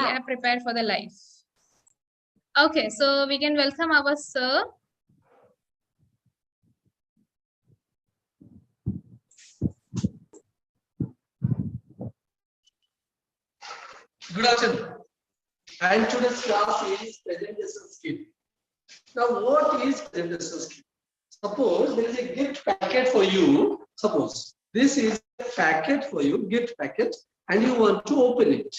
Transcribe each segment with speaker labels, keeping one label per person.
Speaker 1: are prepared for the live. Okay, so we can welcome our sir.
Speaker 2: Good afternoon. And today's class is presentation skill. Now, what is presentation skill? Suppose there is a gift packet for you. Suppose this is a packet for you, gift packet, and you want to open it.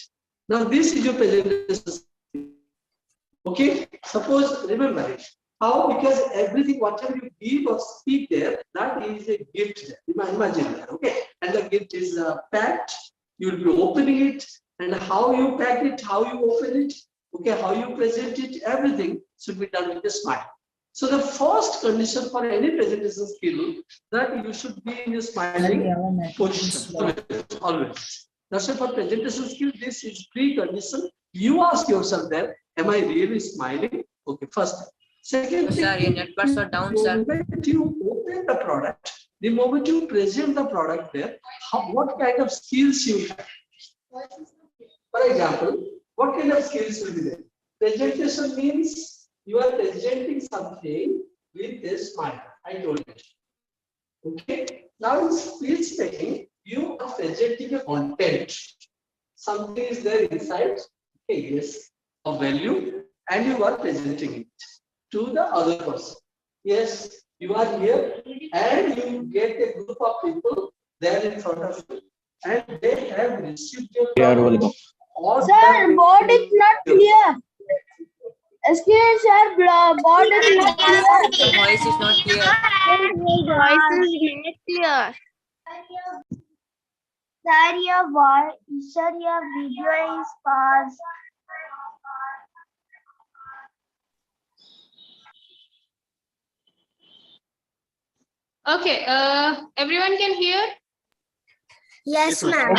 Speaker 2: Now, this is your presentation skill. Okay. Suppose, remember it. How? Because everything, whatever you give or speak there, that is a gift there. Imagine that. Okay. And the gift is packed. You will be opening it. And how you pack it, how you open it, okay, how you present it, everything should be done with a smile. So the first condition for any presentation skill that you should be in a smiling position always. That's why for presentation skill, this is precondition. You ask yourself there, am I really smiling? Okay, first. Second thing, the moment you open the product, the moment you present the product there, what kind of skills you have? For example, what kind of skills will be there? Presentation means you are presenting something with a smile. I told you. Okay. Now in speech making, you are presenting a content. Something is there inside. Okay, yes, of value, and you are presenting it to the other person. Yes, you are here, and you get a group of people there in front of you, and they have received your knowledge.
Speaker 3: Sir, board is not clear. Excuse me, sir, board is not clear.
Speaker 4: Voice is not clear.
Speaker 3: Voice is not clear. Sir, your voice, sir, your video is paused.
Speaker 1: Okay, everyone can hear?
Speaker 3: Yes, ma'am.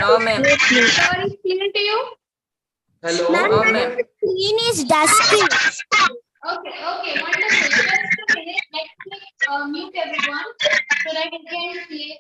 Speaker 4: No, ma'am.
Speaker 1: Sir, is clear to you?
Speaker 2: Hello.
Speaker 4: No, ma'am.
Speaker 3: The screen is dusty.
Speaker 1: Okay, wonderful. Just a minute. Let me mute everyone so that we can see.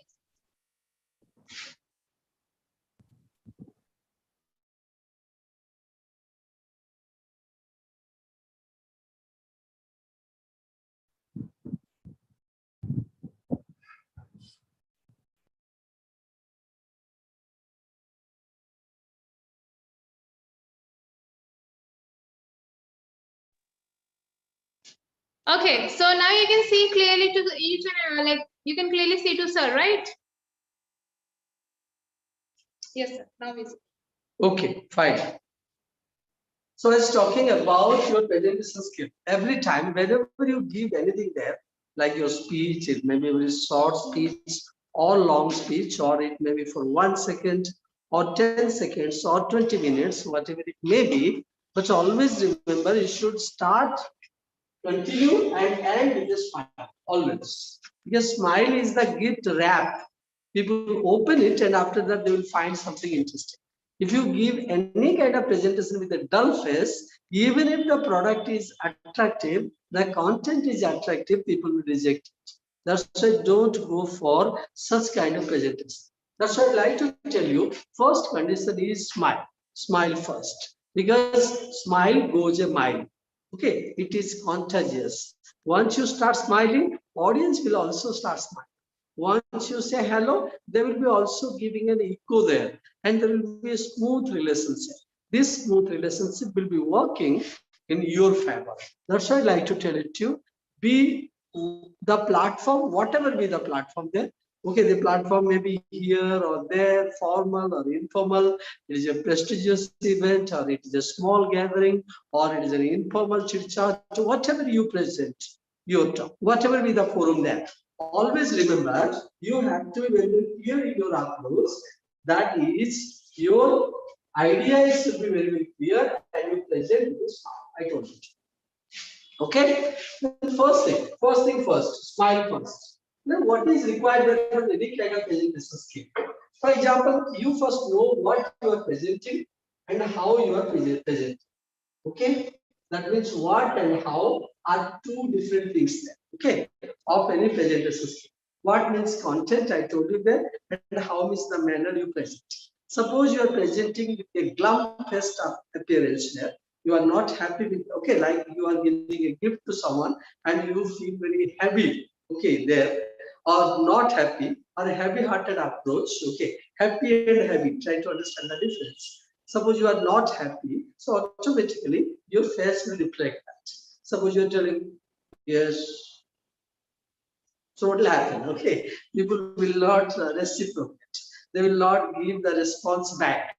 Speaker 1: Okay, so now you can see clearly to each and like you can clearly see to sir, right? Yes, sir. Now we see.
Speaker 2: Okay, fine. So it's talking about your presentation skill. Every time, whenever you give anything there, like your speech, it may be a very short speech or long speech, or it may be for 1 second or 10 seconds or 20 minutes, whatever it may be. But always remember, you should start, continue, and end with a smile. Always. Because smile is the gift wrap. People open it, and after that, they will find something interesting. If you give any kind of presentation with a dull face, even if the product is attractive, the content is attractive, people will reject it. That's why don't go for such kind of presentation. That's why I'd like to tell you, first condition is smile. Smile first. Because smile goes a mile. Okay, it is contagious. Once you start smiling, audience will also start smiling. Once you say hello, they will be also giving an echo there, and there will be a smooth relationship. This smooth relationship will be working in your favor. That's why I like to tell it to you. Be the platform, whatever be the platform there. Okay, the platform may be here or there, formal or informal. It is a prestigious event, or it is a small gathering, or it is an informal chit chat. Whatever you present, your talk, whatever be the forum there. Always remember, you have to be very clear in your approach. That is, your idea is to be very, very clear, and you present this. I told you. Okay. First thing first. Smile first. Now, what is required for any kind of presentation skill? For example, you first know what you are presenting and how you are presenting. Okay. That means what and how are two different things there. Okay, of any presentation skill. What means content, I told you that, and how means the manner you present. Suppose you are presenting with a glum faced appearance there. You are not happy with, okay, like you are giving a gift to someone and you feel very heavy, okay, there, or not happy, or a heavy-hearted approach, okay, happy and heavy. Try to understand the difference. Suppose you are not happy, so automatically your face will reflect that. Suppose you are telling, yes. So what will happen? Okay, people will not reciprocate. They will not give the response back.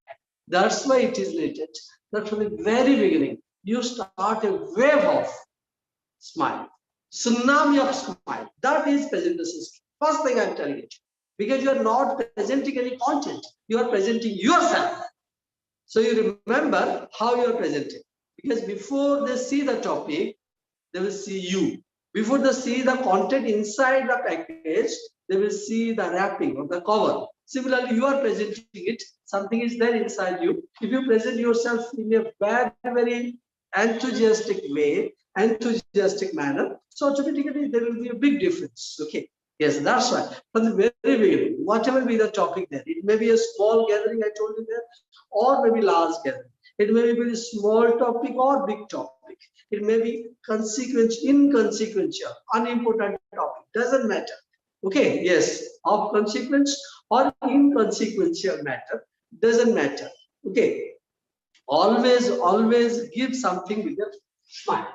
Speaker 2: That's why it is related that from the very beginning, you start a wave of smile, tsunami of smile. That is presentation skill. First thing I'm telling you, because you are not presenting any content, you are presenting yourself. So you remember how you are presenting. Because before they see the topic, they will see you. Before they see the content inside the package, they will see the wrapping of the cover. Similarly, you are presenting it, something is there inside you. If you present yourself in a very, very enthusiastic way, enthusiastic manner, so automatically there will be a big difference. Okay. Yes, that's right. From the very beginning, whatever be the topic there, it may be a small gathering, I told you there, or maybe large gathering. It may be a small topic or big topic. It may be consequential, inconsequential, unimportant topic. Doesn't matter. Okay, yes, of consequence or inconsequential matter, doesn't matter. Okay, always give something with a smile.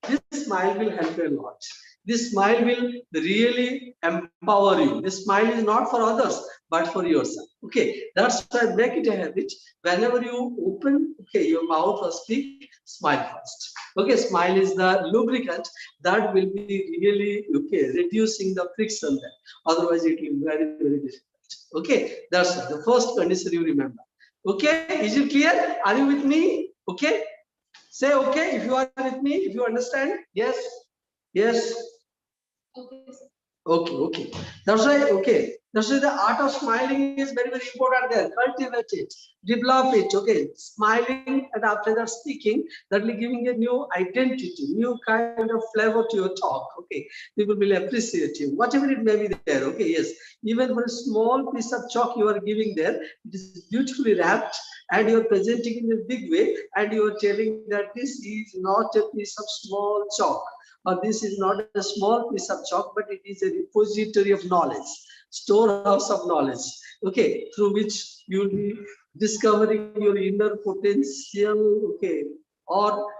Speaker 2: This smile will help you a lot. This smile will really empower you. This smile is not for others but for yourself. Okay, that's why make it a habit. Whenever you open, okay, your mouth or speak, smile first. Okay, smile is the lubricant that will be really, okay, reducing the friction there. Otherwise it will be very, very difficult. Okay, that's the first condition you remember. Okay, is it clear? Are you with me? Okay, say okay if you are with me, if you understand. Yes, yes.
Speaker 1: Okay.
Speaker 2: Okay. That's why, okay. That's why the art of smiling is very, very important there. Cultivate it, develop it, okay. Smiling and after that speaking, that will giving a new identity, new kind of flavor to your talk, okay. People will appreciate you, whatever it may be there, okay, yes. Even for a small piece of chalk you are giving there, it is beautifully wrapped and you are presenting in a big way and you are telling that this is not a piece of small chalk. Or this is not a small piece of chalk, but it is a repository of knowledge, storehouse of knowledge, okay, through which you will be discovering your inner potential, okay, or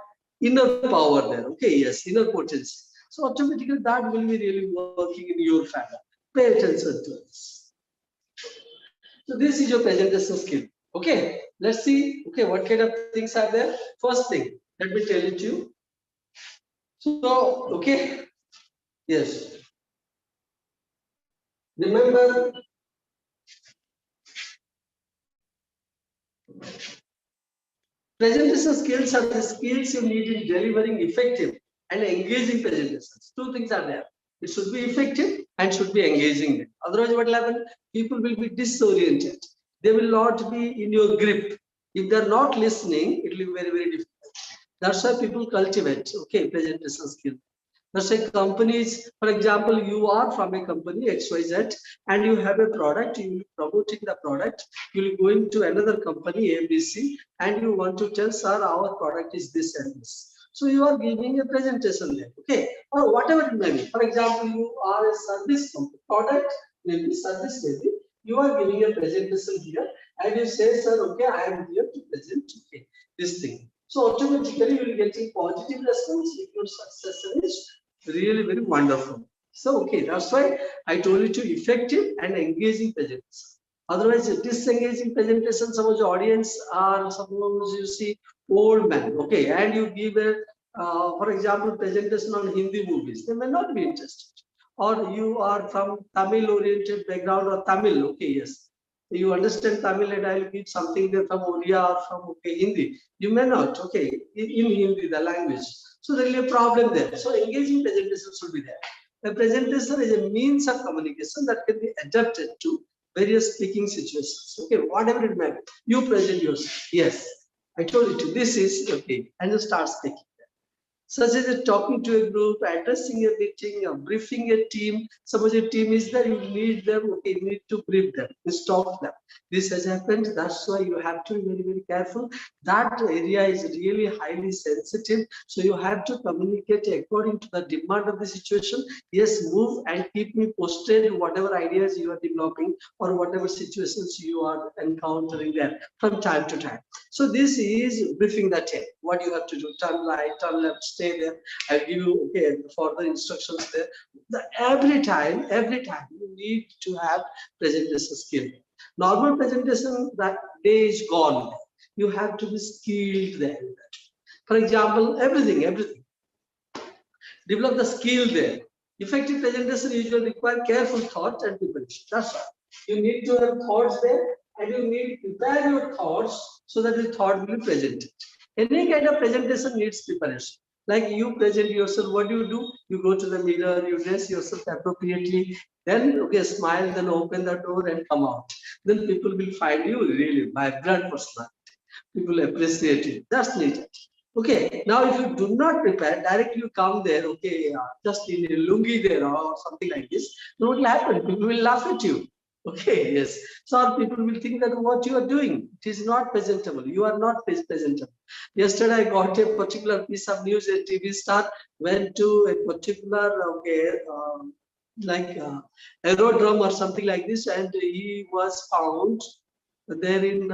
Speaker 2: inner power there, okay, yes, inner potential. So automatically that will be really working in your favor. Pay attention to this. So this is your presentation skill. Okay, let's see, okay, what kind of things are there. First thing, let me tell it to you. So, okay, yes. Remember, presentation skills are the skills you need in delivering effective and engaging presentations. Two things are there. It should be effective and should be engaging. Otherwise, what will happen? People will be disoriented. They will not be in your grip. If they are not listening, it will be very, very difficult. That's why people cultivate, okay, presentation skills. Let's say companies, for example, you are from a company XYZ and you have a product, you will be promoting the product, you will go into another company ABC and you want to tell, sir, our product is this and this. So you are giving a presentation there, okay, or whatever it may be. For example, you are a service company, product, maybe service, maybe you are giving a presentation here and you say, sir, okay, I am here to present, okay, this thing. So automatically you will get a positive response if your success is really very wonderful. So okay, that's why I told you to effective and engaging presentation. Otherwise, disengaging presentation, suppose the audience are, suppose you see old man, okay, and you give a, for example, presentation on Hindi movies, they may not be interested. Or you are from Tamil oriented background or Tamil, okay, yes. You understand Tamil and I will give something there from Oriya or from, okay, Hindi. You may not, okay, in Hindi, the language. So there will be a problem there. So engaging presentation should be there. The presentation is a means of communication that can be adapted to various speaking situations. Okay, whatever it may be. You present yourself. Yes, I told you to. This is okay. And you start speaking. such as talking to a group, addressing a meeting, briefing a team. Suppose a team is there, you need them, okay, you need to brief them, stop them. This has happened, that's why you have to be very, very careful. That area is really highly sensitive, so you have to communicate according to the demand of the situation. Yes, move and keep me posted whatever ideas you are developing or whatever situations you are encountering there from time to time. So this is briefing the team. What you have to do: turn right, turn left, stay there. I'll give you, okay, further instructions there. Every time you need to have presentation skill. Normal presentation, that day is gone. You have to be skilled there. For example, everything. Develop the skill there. Effective presentation usually require careful thought and preparation. That's right. You need to have thoughts there, and you need to prepare your thoughts so that the thought will be presented. Any kind of presentation needs preparation. Like you present yourself, what do? You go to the mirror, you dress yourself appropriately, then okay, smile, then open the door and come out. Then people will find you really vibrant personality. People appreciate it. That's needed. Okay, now if you do not prepare, directly you come there, okay, just in a lungi there or something like this, then what will happen? People will laugh at you. Okay, yes. So people will think that what you are doing, it is not presentable. You are not presentable. Yesterday, I got a particular piece of news. A TV star went to a particular, okay, like aerodrome or something like this, and he was found there in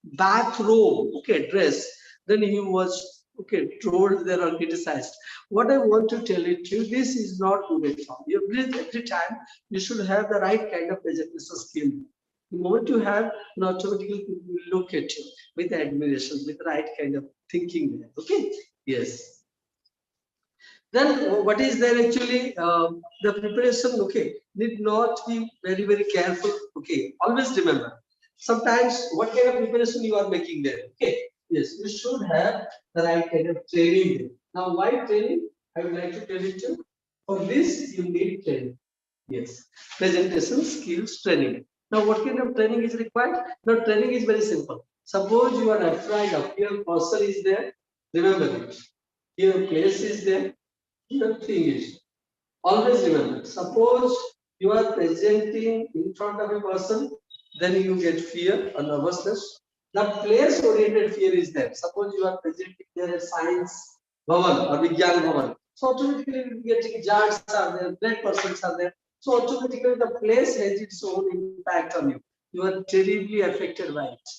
Speaker 2: bathrobe, okay, dress. Then he was, okay, trolled there or criticized. What I want to tell it to you, this is not good at all. Every time you should have the right kind of presentation skill. The moment you have, automatically people will look at you with admiration, with the right kind of thinking there. Okay, yes. Then what is there actually? The preparation, okay, need not be very, very careful. Okay, always remember. Sometimes what kind of preparation you are making there? Okay, yes, you should have the right kind of training there. Now, why training? I would like to tell you too. For this, you need training. Yes, presentation skills training. Now, what kind of training is required? Now, training is very simple. Suppose you are afraid of your person is there. Remember it. Your place is there. Your thing is. Always remember. Suppose you are presenting in front of a person, then you get fear or nervousness. The place-oriented fear is there. Suppose you are presenting there a science bhavan or Vigyan bhavan. So automatically you will be getting jars are there, great persons are there. So automatically the place has its own impact on you. You are terribly affected by it.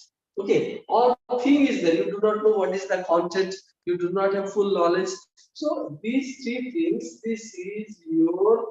Speaker 2: Okay, all thing is there. You do not know what is the content. You do not have full knowledge. So these three things, this is your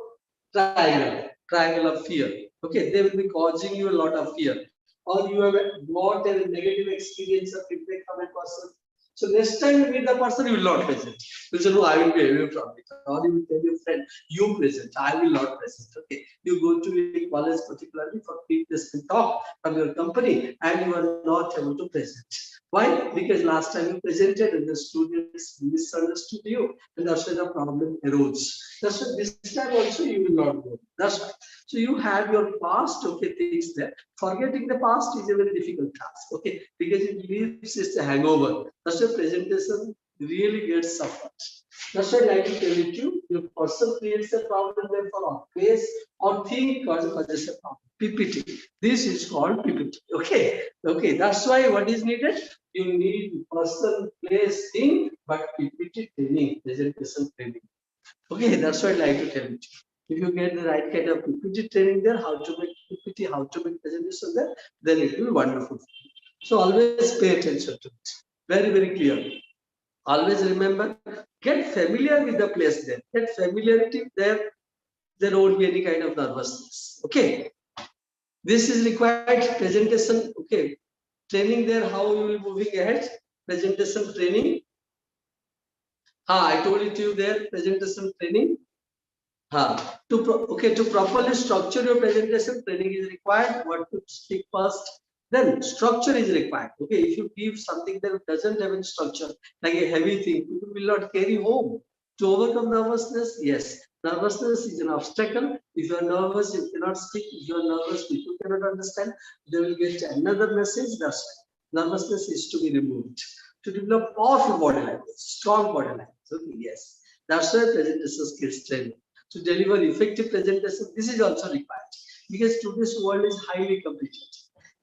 Speaker 2: triangle of fear. Okay, they will be causing you a lot of fear. Or you have got a negative experience of feedback from a person. So next time you meet the person, you will not present. You say, no, I will be away from it. Or you will tell your friend, you present, I will not present. Okay. You go to a college particularly for pre-placement talk from your company and you are not able to present. Why? Because last time you presented and the students misunderstood you and that's why the problem arose. That's why this time also you will not go. That's why. So you have your past, okay, things there. Forgetting the past is a very difficult task, okay, because it leaves it's a hangover. That's why presentation really gets suffered. That's why I like to tell it to you, your person creates a problem there for our place or thing causes a problem. PPT. This is called PPT. Okay. Okay. That's why what is needed? You need person, place, thing, but PPT training, presentation training. Okay, that's what I like to tell you. If you get the right kind of PPT training there, how to make PPT, how to make presentation there, then it will be wonderful. So always pay attention to it. Very, very clear. Always remember, get familiar with the place there. Get familiarity there. There won't be any kind of nervousness. Okay. This is required presentation. Okay. Training there, how you will be moving ahead. Presentation training. I told it to you there, presentation training. To properly structure your presentation, training is required. What to speak first, then structure is required. Okay, if you give something that doesn't have any structure, like a heavy thing, people will not carry home. To overcome nervousness, yes, nervousness is an obstacle. If you are nervous, you cannot speak. If you are nervous, people cannot understand. They will get another message. That's why nervousness is to be removed. To develop powerful body language, strong body language. Okay, yes. That's why presentation skills training. To deliver effective presentation, this is also required because today's world is highly competitive.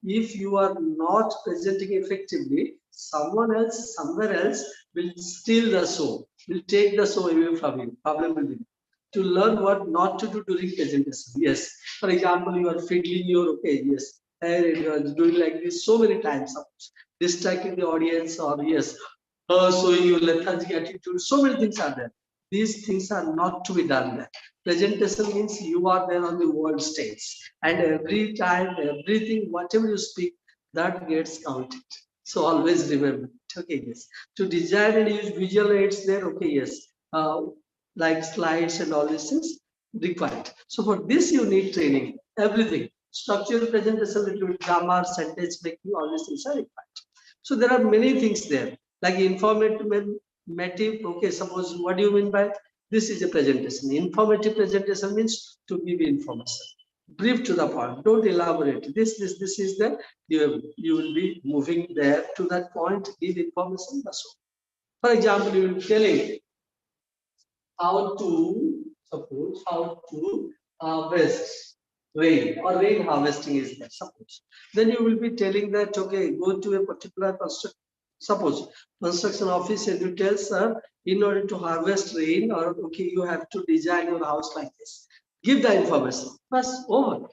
Speaker 2: If you are not presenting effectively, someone else, somewhere else will steal the show, will take the show away from you. Problem will be to learn what not to do during presentation. Yes. For example, you are fiddling your okay, yes, and you are doing like this so many times, distracting the audience, or yes, showing your lethargic attitude. So many things are there. These things are not to be done there. Presentation means you are there on the world stage, and every time, everything, whatever you speak, that gets counted. So always remember. Okay, yes. To design and use visual aids there. Okay, yes. Like slides and all these things required. So for this you need training. Everything. Structural presentation, little bit grammar, sentence making, all these things are required. So there are many things there, like informative. Okay, suppose what do you mean by this is a presentation? Informative presentation means to give information, brief to the point. Don't elaborate. This is the you will be moving there to that point. Give information. That's all. For example, you will be telling how to suppose how to harvest rain or rain harvesting is there. Suppose then you will be telling that okay, go to a particular construction. Suppose construction office and you tell sir, in order to harvest rain or okay, you have to design your house like this. Give the information. First over.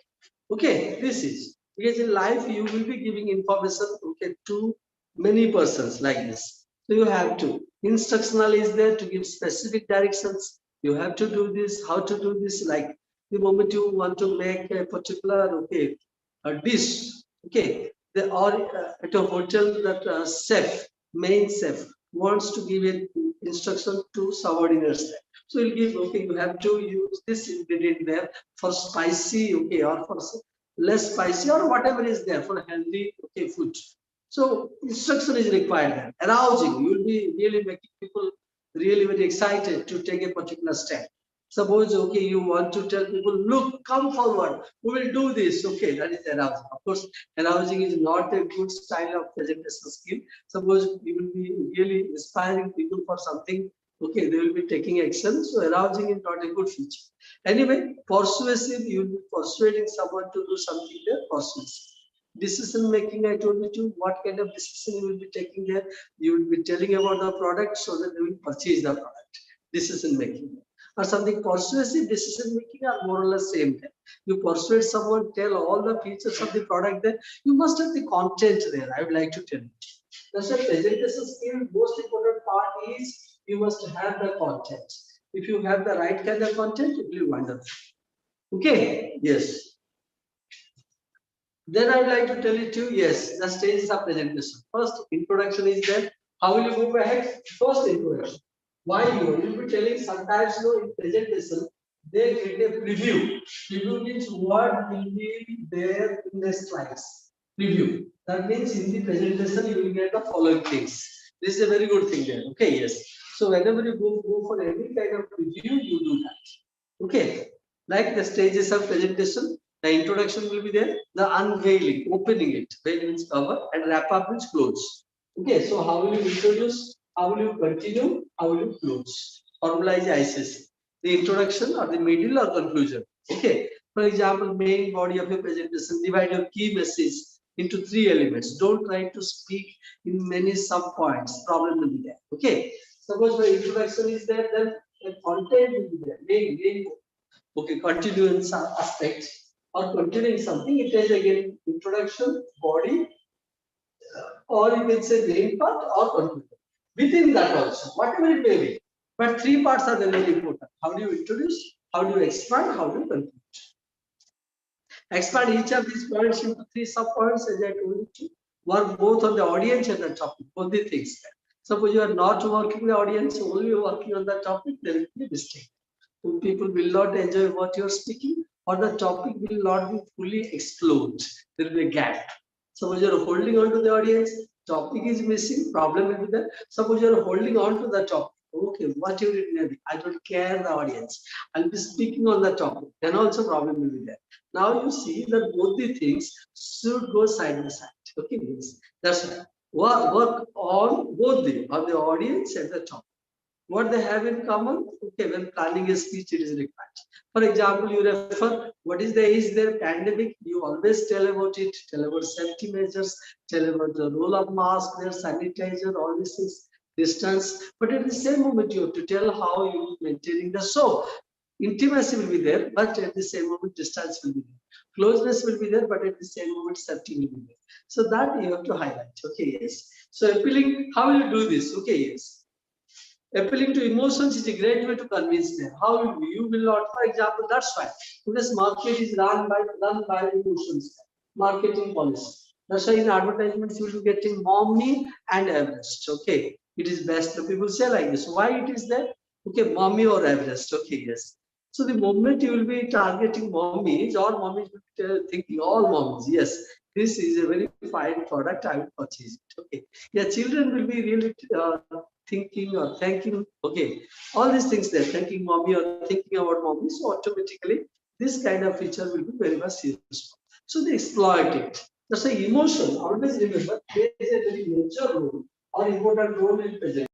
Speaker 2: Okay, this is because in life you will be giving information okay to many persons like this. So you have to instructional is there to give specific directions. You have to do this, how to do this. Like the moment you want to make a particular okay a dish, okay, they are at a hotel that chef, main chef wants to give an instruction to subordinates there. So he'll give okay, you have to use this ingredient there for spicy, okay, or for less spicy or whatever is there for healthy okay food. So instruction is required there. Arousing, you will be really making people really very excited to take a particular step. Suppose okay, you want to tell people, look, come forward, we will do this. Okay, that is arousing. Of course, arousing is not a good style of presentation skill. Suppose you will be really inspiring people for something. Okay, they will be taking action. So arousing is not a good feature. Anyway, persuasive, you will be persuading someone to do something there, persuasive. Decision making, I told you to what kind of decision you will be taking there. You will be telling about the product so that they will purchase the product. Decision making. Or something persuasive decision making are more or less same there. You persuade someone, tell all the features of the product there. You must have the content there. I would like to tell you. That's a presentation skill. Most important part is you must have the content. If you have the right kind of content, it will be wonderful. Okay, yes. Then I would like to tell you too, yes, the stages of presentation. First, introduction is there. How will you move ahead? First, introduction. Why you will be telling sometimes in presentation, they get a preview. Preview means what will be there in the slides. Preview. That means in the presentation, you will get the following things. This is a very good thing there. Okay, yes. So whenever you go for any kind of preview, you do that. Okay. Like the stages of presentation, the introduction will be there, the unveiling, opening it, veil means cover, and wrap up means close. Okay, so how will you introduce? How will you continue? How will you close? Formula is ICC. The introduction or the middle or conclusion. Okay, for example, main body of your presentation, divide your key message into 3 elements. Don't try to speak in many sub points. Problem will be there. Okay, suppose the introduction is there, then the content will be there. Main okay, continuance aspect or continuing something, it is again introduction, body, or you can say main part or conclusion. Within that also, whatever it may be. But 3 parts are very important. How do you introduce? How do you expand? How do you conclude? Expand each of these points into 3 sub points, as I told you to work both on the audience and the topic, both the things. Suppose you are not working the audience, only working on the topic, there will be a mistake. So people will not enjoy what you are speaking, or the topic will not be fully explored. There will be a gap. Suppose you are holding on to the audience, topic is missing, problem will be there. Suppose you are holding on to the topic. Okay, what you did, maybe I don't care the audience. I'll be speaking on the topic. Then also problem will be there. Now you see that both the things should go side by side. Okay, that's right. Work on both the audience and the topic. What they have in common? Okay, when planning a speech, it is required. For example, you refer what is the age there pandemic. You always tell about it, tell about safety measures, tell about the roll of mask, their sanitizer, all these things, distance. But at the same moment, you have to tell how you maintaining the soap. Intimacy will be there, but at the same moment, distance will be there. Closeness will be there, but at the same moment, safety will be there. So that you have to highlight. Okay, yes. So appealing, how will you do this? Okay, yes. Appealing to emotions is a great way to convince them. How you will not, for example, that's why today's market is run by emotions, marketing policy. That's why in advertisements you will be getting mommy and Everest. Okay, it is best. The people say like this. Why it is there? Okay, mommy or Everest. Okay, yes. So the moment you will be targeting mommies, or mommies will be thinking all mommies. Yes, this is a very fine product. I will purchase it. Okay, yeah, children will be really thinking or thanking, okay, all these things there, thanking mommy or thinking about mommy. So automatically, this kind of feature will be very much useful. So they exploit it. That's why emotion, always remember, plays a very major role or important role in presentation.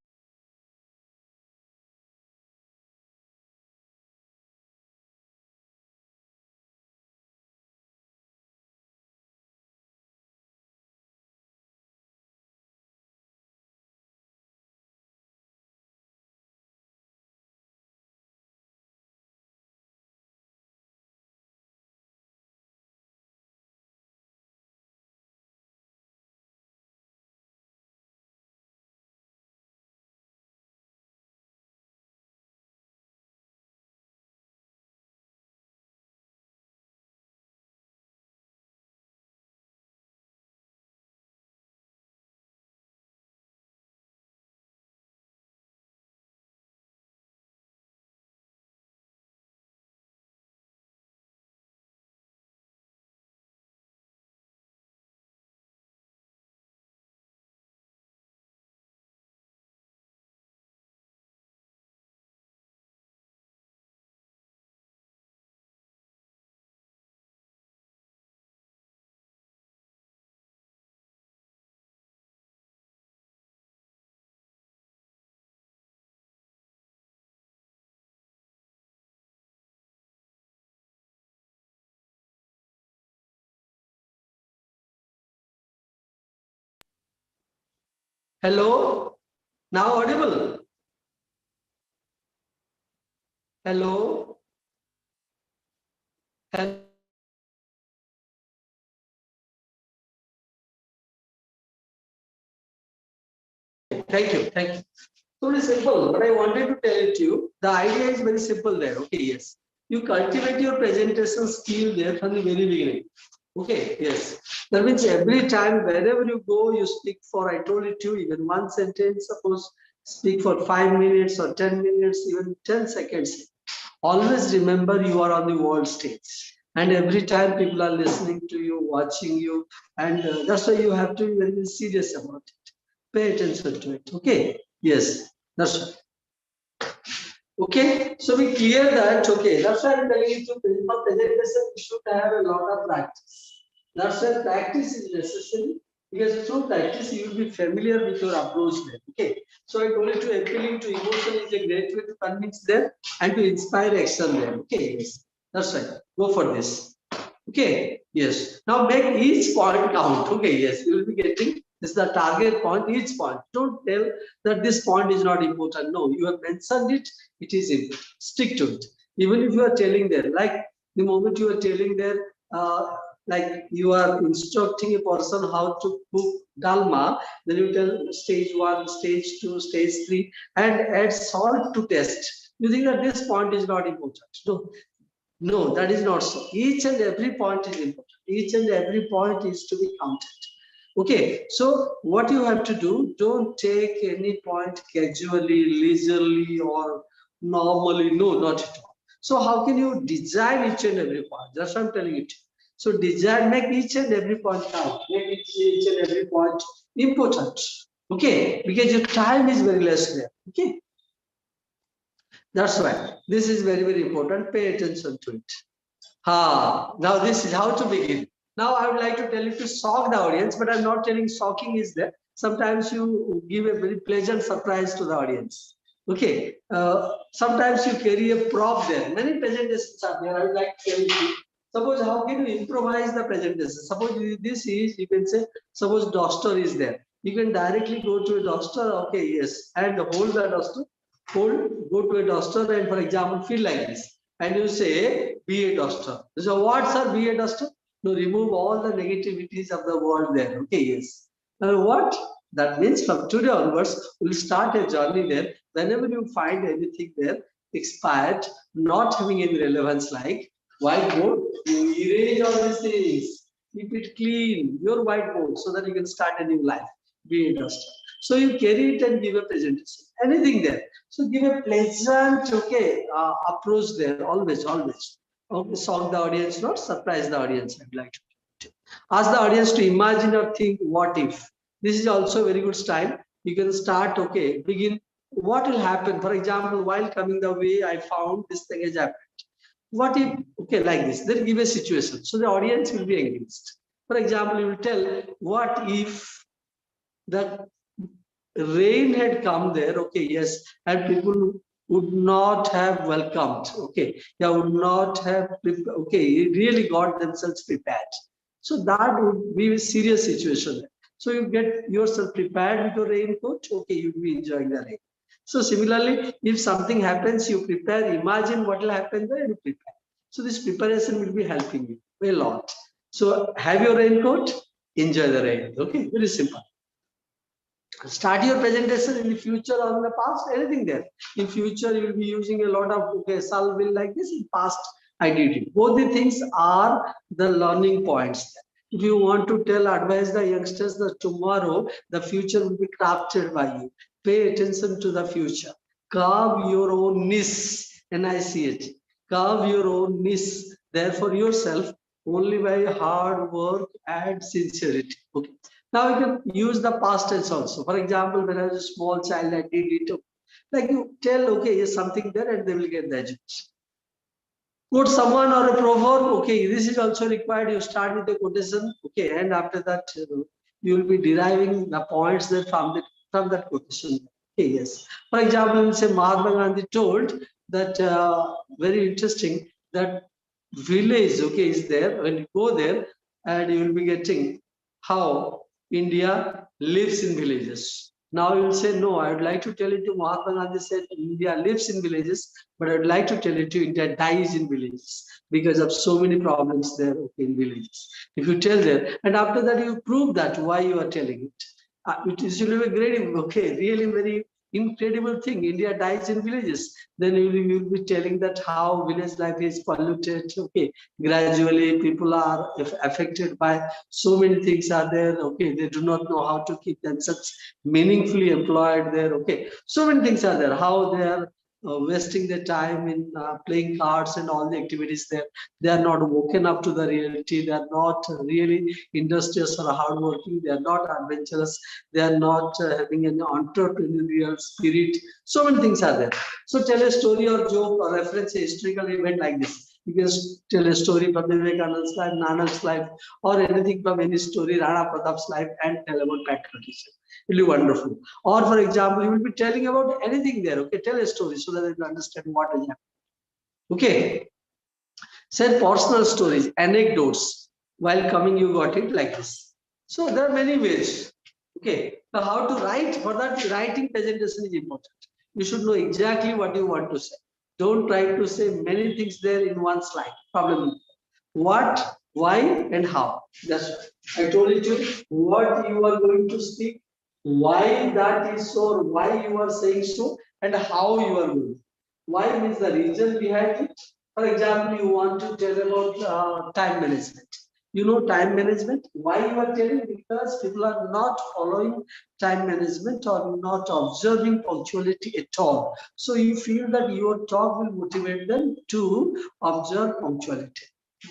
Speaker 2: Hello, now audible. Hello, thank you, thank you. So very simple. What I wanted to tell it to you, the idea is very simple there. Okay, yes. You cultivate your presentation skill there from the very beginning. Okay, yes. That means every time, wherever you go, you speak for, I told it to you, even one sentence, suppose speak for 5 minutes or 10 minutes, even 10 seconds. Always remember you are on the world stage. And every time people are listening to you, watching you, and that's why you have to be very serious about it. Pay attention to it. Okay, yes, that's right. Okay, so we clear that. Okay, that's why I'm telling you to for presentation, you should have a lot of practice. That's why practice is necessary, because through practice you will be familiar with your approach there. Okay, so I told you to appealing to emotion is a great way to convince them and to inspire action there. Okay, yes, that's right. Go for this. Okay, yes. Now make each point count. Okay, yes, you will be getting this is the target point, each point. Don't tell that this point is not important. No, you have mentioned it, it is important. Stick to it. Even if you are telling there, like the moment you are telling there, like you are instructing a person how to cook dalma, then you tell stage 1, stage 2, stage 3, and add salt to taste. You think that this point is not important. No, no, that is not so. Each and every point is important. Each and every point is to be counted. Okay, so what you have to do, don't take any point casually, leisurely, or normally. No, not at all. So how can you design each and every point? That's what I'm telling you. So design, make each and every point count. Make each and every point important. Okay, because your time is very less there. Okay, that's why this is very, very important. Pay attention to it. Now this is how to begin. Now I would like to tell you to shock the audience, but I'm not telling shocking is there. Sometimes you give a very pleasant surprise to the audience. Okay, sometimes you carry a prop there. Many presentations are there. I would like to tell you. Suppose how can you improvise the presentation? Suppose this is, you can say, suppose duster is there. You can directly go to a duster. Okay, yes, and hold the duster. Go to a duster and, for example, feel like this, and you say, "Be a duster." So what, sir? Be a duster. To remove all the negativities of the world there. Okay, yes. Now what? That means from today onwards, we'll start a journey there. Whenever you find anything there expired, not having any relevance, like whiteboard, you erase all these things, keep it clean, your whiteboard, so that you can start a new life, be a duster. So you carry it and give a presentation, anything there. So give a pleasant, okay, approach there, always, always. Okay, shock the audience, not surprise the audience. I'd like to ask the audience to imagine or think, what if? This is also a very good style. You can start, okay, begin. What will happen? For example, while coming the way, I found this thing has happened. What if, okay, like this, then give a situation. So the audience will be engaged. For example, you will tell, what if the rain had come there, okay, yes, and people would not have welcomed, okay, yeah, would not have, okay, really got themselves prepared. So that would be a serious situation. So you get yourself prepared with your raincoat, okay, you'll be enjoying the rain. So similarly, if something happens, you prepare, imagine what will happen there, you prepare. So this preparation will be helping you a lot. So have your raincoat, enjoy the rain, okay, very simple. Start your presentation in the future or in the past, anything there. In future, you will be using a lot of, okay, Sal will like this. In past, I did it. Both the things are the learning points. If you want to tell, advise the youngsters that tomorrow the future will be crafted by you. Pay attention to the future. Carve your own niche, NICH. Carve your own niche there for yourself only by hard work and sincerity. Okay. Now you can use the past tense also. For example, when I was a small child, I did it. Like you tell, okay, yes, something there, and they will get the education. Quote someone or a proverb. Okay, this is also required. You start with a quotation. Okay, and after that, you will be deriving the points that from that quotation. Okay, yes. For example, say Mahatma Gandhi told that very interesting that village, okay, is there. When you go there, and you will be getting how India lives in villages. Now you will say, no, I would like to tell it to Mahatma Gandhi said India lives in villages, but I would like to tell it to India dies in villages because of so many problems there, okay, in villages. If you tell there, and after that you prove that why you are telling it. It is really a great, okay, really very incredible thing. India dies in villages. Then you will be telling that how village life is polluted. Okay, gradually people are affected by so many things are there. Okay, they do not know how to keep themselves meaningfully employed there. Okay, so many things are there. How they are wasting their time in playing cards and all the activities there. They are not woken up to the reality. They are not really industrious or hardworking. They are not adventurous. They are not having an entrepreneurial spirit. So many things are there. So tell a story or joke or reference a historical event like this. You can tell a story from Vivekananda's life, Nanak's life, or anything from any story, Rana Pratap's life, and tell about patriotism. It will be wonderful. Or, for example, you will be telling about anything there. Okay, tell a story so that you understand what is happening. Okay, say personal stories, anecdotes. While coming, you got it like this. So there are many ways. Okay, now how to write? For that, writing presentation is important. You should know exactly what you want to say. Don't try to say many things there in one slide. Problem. What, why, and how. That's right. I told you what you are going to speak, why that is so, or why you are saying so, and how you are going. Why means the reason behind it. For example, you want to tell about time management. You know time management. Why you are telling? Because people are not following time management or not observing punctuality at all. So you feel that your talk will motivate them to observe punctuality.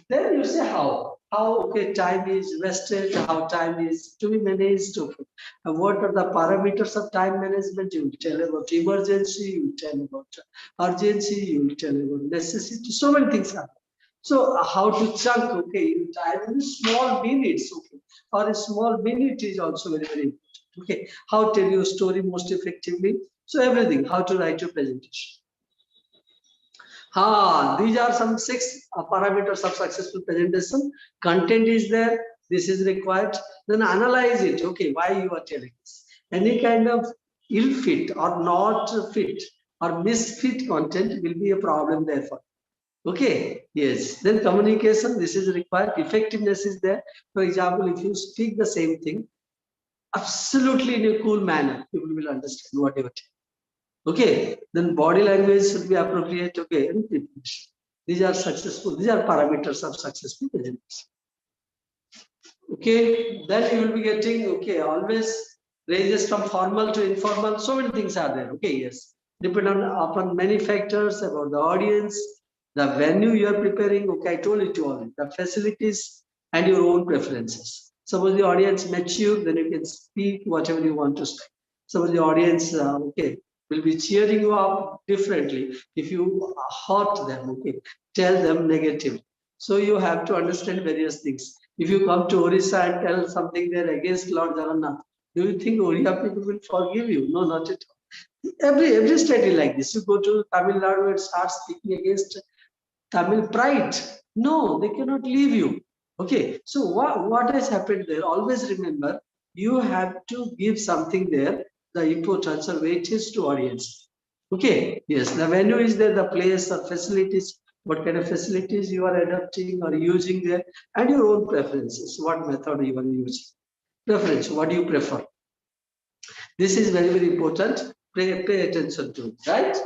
Speaker 2: Then you say how okay time is wasted, how time is to be managed. Okay. What are the parameters of time management? You will tell about emergency, you will tell about urgency, you will tell about necessity. So many things are. So how to chunk, okay, time in small minutes, okay, or a small minute is also very, very important. Okay, how tell your story most effectively? So everything, how to write your presentation. These are some 6 parameters of successful presentation. Content is there. This is required. Then analyze it. Okay, why you are telling this? Any kind of ill fit or not fit or misfit content will be a problem there for. Okay, yes. Then communication, this is required. Effectiveness is there. For example, if you speak the same thing absolutely in a cool manner, people will understand whatever. Okay, then body language should be appropriate. Okay, and these are successful. These are parameters of successful presentation. Okay, then you will be getting, okay, always ranges from formal to informal. So many things are there. Okay, yes, depend on upon many factors about the audience, the venue you are preparing. Okay, I told it to all the facilities and your own preferences. Suppose the audience mature, then you can speak whatever you want to speak. Suppose the audience, okay, will be cheering you up differently if you hurt them. Okay, tell them negatively. So you have to understand various things. If you come to Orissa and tell something there against Lord Jagannath, do you think Oriya people will forgive you? No, not at all. Every state is like this. You go to Tamil Nadu and start speaking against Tamil pride. No, they cannot leave you. Okay, so what has happened there? Always remember, you have to give something there, the importance or weightage to audience. Okay, yes, the venue is there, the place or facilities, what kind of facilities you are adopting or using there, and your own preferences, what method you are using. Preference, what do you prefer? This is very, very important. Pay attention to it, right?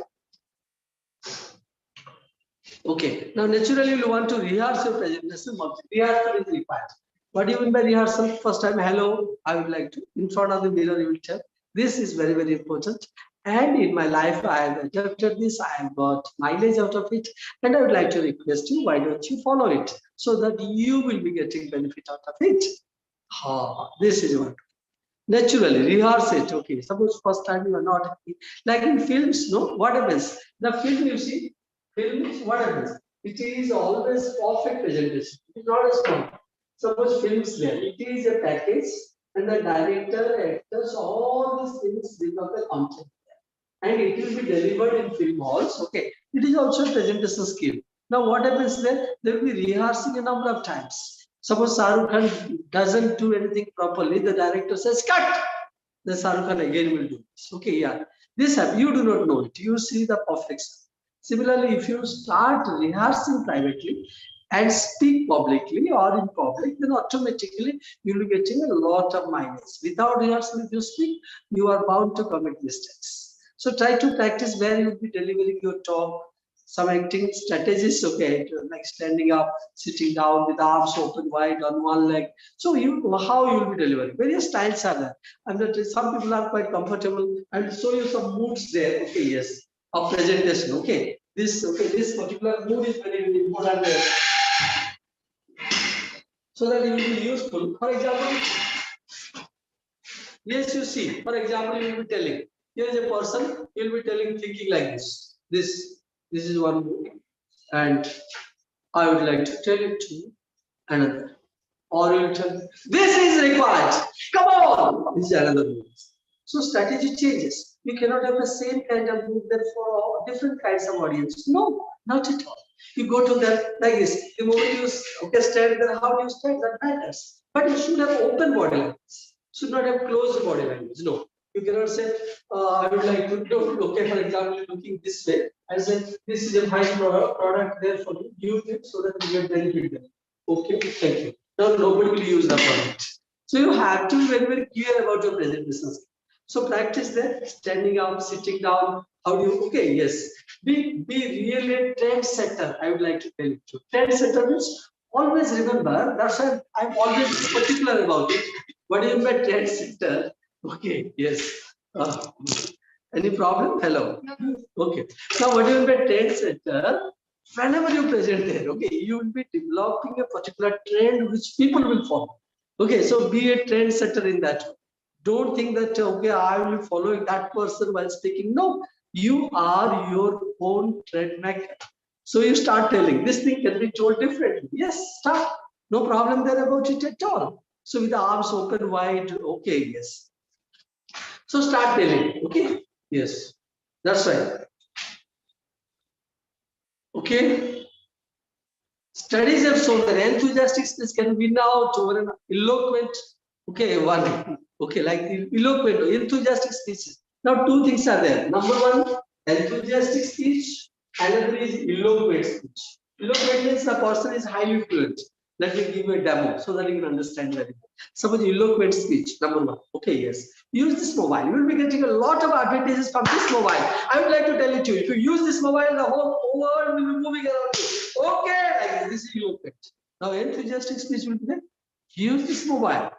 Speaker 2: Okay, now naturally you want to rehearse your presentation. Rehearsal is required. What do you mean by rehearsal? First time, hello, I would like to, in front of the mirror, you will tell. This is very, very important. And in my life, I have adopted this, I have got mileage out of it, and I would like to request you, why don't you follow it so that you will be getting benefit out of it. This is what. Naturally, rehearse it. Okay, suppose first time you are not happy. Like in films, no, what happens? The film you see, films, what happens? It is always perfect presentation. It is not a small. Suppose films there, it is a package, and the director, actors, all these things become the content there. And it will be delivered in film halls. Okay, it is also a presentation skill. Now, what happens there? They will be rehearsing a number of times. Suppose Shahrukh Khan doesn't do anything properly, the director says, cut! The Shahrukh Khan again will do this. Okay, yeah. This you do not know it. You see the perfection. Similarly, if you start rehearsing privately and speak publicly or in public, then automatically you will be getting a lot of mileage. Without rehearsal, if you speak, you are bound to commit mistakes. So try to practice where you will be delivering your talk. Some acting strategies, okay, like standing up, sitting down with arms open wide on one leg. So how you will be delivering. Various styles are there. And that some people are quite comfortable and show you some moods there. Okay, yes, of presentation. Okay, this particular mood is very, very important there. So that it will be useful. For example, yes, you see, for example, you will be telling, here is a person, you will be telling, thinking like this. This is one mood, and I would like to tell it to you another. Or you will tell, this is required. Come on! This is another mood. So strategy changes. You cannot have the same kind of mood there for all different kinds of audience. No, not at all. You go to them like this. The moment you stand there, how do you stand? That matters. But you should have open body language. Should not have closed body language. No. You cannot say, I would like to do, okay, for example, looking this way, and say, this is a fine product there for you, use it so that you get benefit there. Okay, thank you. Now, nobody will use the product. So, you have to be very, very clear about your presentation. So, practice that, standing up, sitting down. How do you, okay, yes. Be really a trendsetter, I would like to tell you. Trendsetter means always remember, that's why I'm always particular about it. What do you mean by trendsetter? Okay, yes. Any problem? Hello. Okay. Now, what do you mean by trendsetter? Whenever you present there, okay, you will be developing a particular trend which people will follow. Okay, so be a trendsetter in that. Don't think that, okay, I will be following that person while speaking. No, you are your own trend maker. So you start telling, this thing can be told differently. Yes, start. No problem there about it at all. So with the arms open wide, okay, yes. So start telling, okay. Yes, that's right. Okay. Studies have shown that enthusiastic speech can win out over an eloquent, okay, one, okay, like the eloquent, enthusiastic speeches. Now, two things are there. Number one, enthusiastic speech. Another is eloquent speech. Eloquent means the person is highly fluent. Let me give you a demo so that you can understand very well. Suppose eloquent speech, number one. Okay, yes. Use this mobile. You will be getting a lot of advantages from this mobile. I would like to tell it to you. If you use this mobile, the whole world will be moving around you. Okay, like this is eloquent. Now, enthusiastic speech will be there. Use this mobile.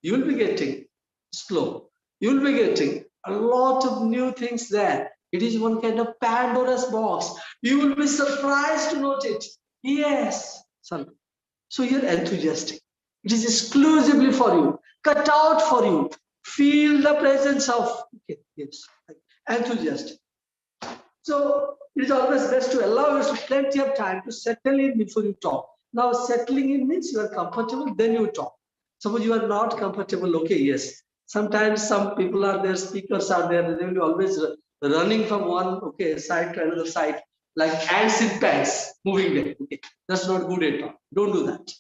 Speaker 2: You will be getting slow. You will be getting a lot of new things there. It is one kind of Pandora's box. You will be surprised to note it. Yes. So you're enthusiastic. It is exclusively for you, cut out for you. Feel the presence of, okay, yes, enthusiastic. So it is always best to allow yourself plenty of time to settle in before you talk. Now, settling in means you are comfortable, then you talk. Suppose you are not comfortable, okay, yes. Sometimes some people are there, speakers are there, they will be always running from one side to another side, like ants in pants, moving there. Okay, that's not good at all. Don't do that.